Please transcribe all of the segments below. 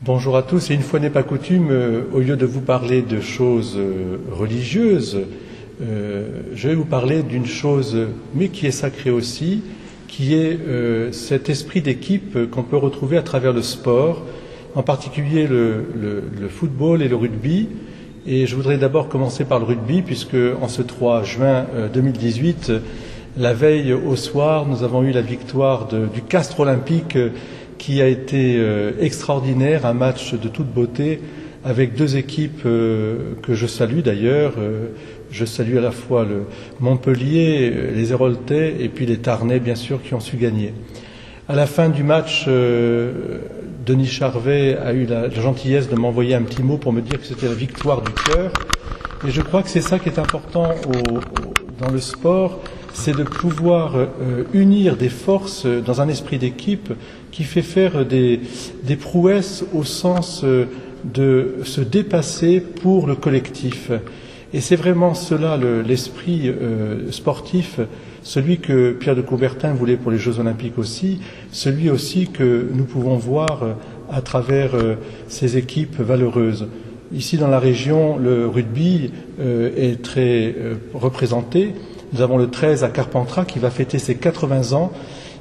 Bonjour à tous, et une fois n'est pas coutume, au lieu de vous parler de choses religieuses, je vais vous parler d'une chose, mais qui est sacrée aussi, qui est cet esprit d'équipe qu'on peut retrouver à travers le sport, en particulier le football et le rugby. Et je voudrais d'abord commencer par le rugby, puisque en ce 3 juin 2018, la veille au soir, nous avons eu la victoire du Castres Olympique, qui a été extraordinaire, un match de toute beauté, avec deux équipes que je salue d'ailleurs. Je salue à la fois le Montpellier, les Héraultais et puis les Tarnais, bien sûr, qui ont su gagner. À la fin du match, Denis Charvet a eu la gentillesse de m'envoyer un petit mot pour me dire que c'était la victoire du cœur. Et je crois que c'est ça qui est important dans le sport, c'est de pouvoir unir des forces dans un esprit d'équipe qui fait faire des prouesses au sens de se dépasser pour le collectif. Et c'est vraiment cela l'esprit sportif, celui que Pierre de Coubertin voulait pour les Jeux Olympiques aussi, celui aussi que nous pouvons voir à travers ces équipes valeureuses. Ici dans la région, le rugby est très représenté. Nous avons le 13 à Carpentras qui va fêter ses 80 ans.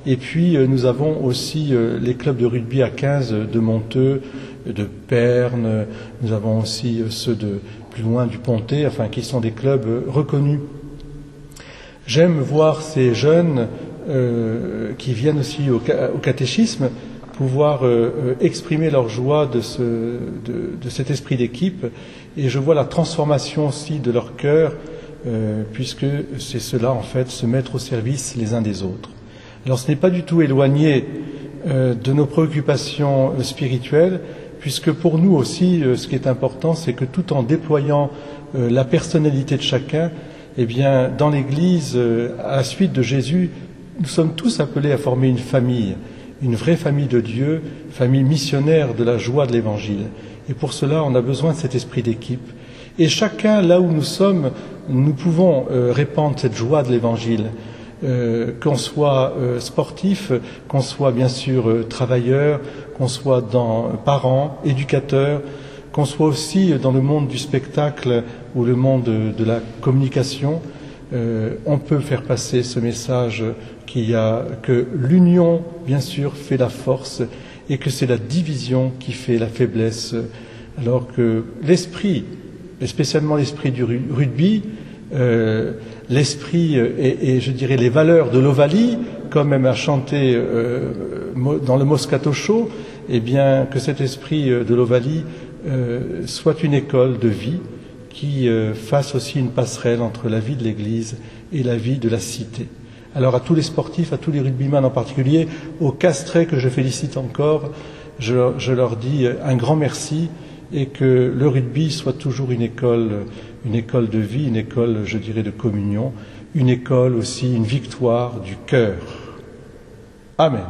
Et puis nous avons aussi les clubs de rugby à 15 de Monteux, de Pernes. Nous avons aussi ceux de plus loin du Pontet, enfin qui sont des clubs reconnus. J'aime voir ces jeunes qui viennent aussi au catéchisme pouvoir exprimer leur joie de cet esprit d'équipe, et je vois la transformation aussi de leur cœur, puisque c'est cela en fait, se mettre au service les uns des autres. Alors ce n'est pas du tout éloigné de nos préoccupations spirituelles, puisque pour nous aussi, ce qui est important, c'est que tout en déployant la personnalité de chacun, eh bien, dans l'Église, à la suite de Jésus, nous sommes tous appelés à former une famille, une vraie famille de Dieu, famille missionnaire de la joie de l'Évangile. Et pour cela, on a besoin de cet esprit d'équipe. Et chacun, là où nous sommes, nous pouvons répandre cette joie de l'Évangile. Qu'on soit sportif, qu'on soit bien sûr travailleur, qu'on soit parents, éducateurs, qu'on soit aussi dans le monde du spectacle ou le monde de la communication, on peut faire passer ce message que l'union, bien sûr, fait la force et que c'est la division qui fait la faiblesse, alors que l'esprit, et spécialement l'esprit du rugby, l'esprit et je dirais les valeurs de l'Ovalie, comme elle a chanté dans le Moscato Show, eh bien que cet esprit de l'Ovalie soit une école de vie qui fasse aussi une passerelle entre la vie de l'Église et la vie de la cité. Alors à tous les sportifs, à tous les rugbyman en particulier, aux Castrais que je félicite encore, je leur dis un grand merci, et que le rugby soit toujours une école de vie, une école, je dirais, de communion, une école aussi, une victoire du cœur. Amen.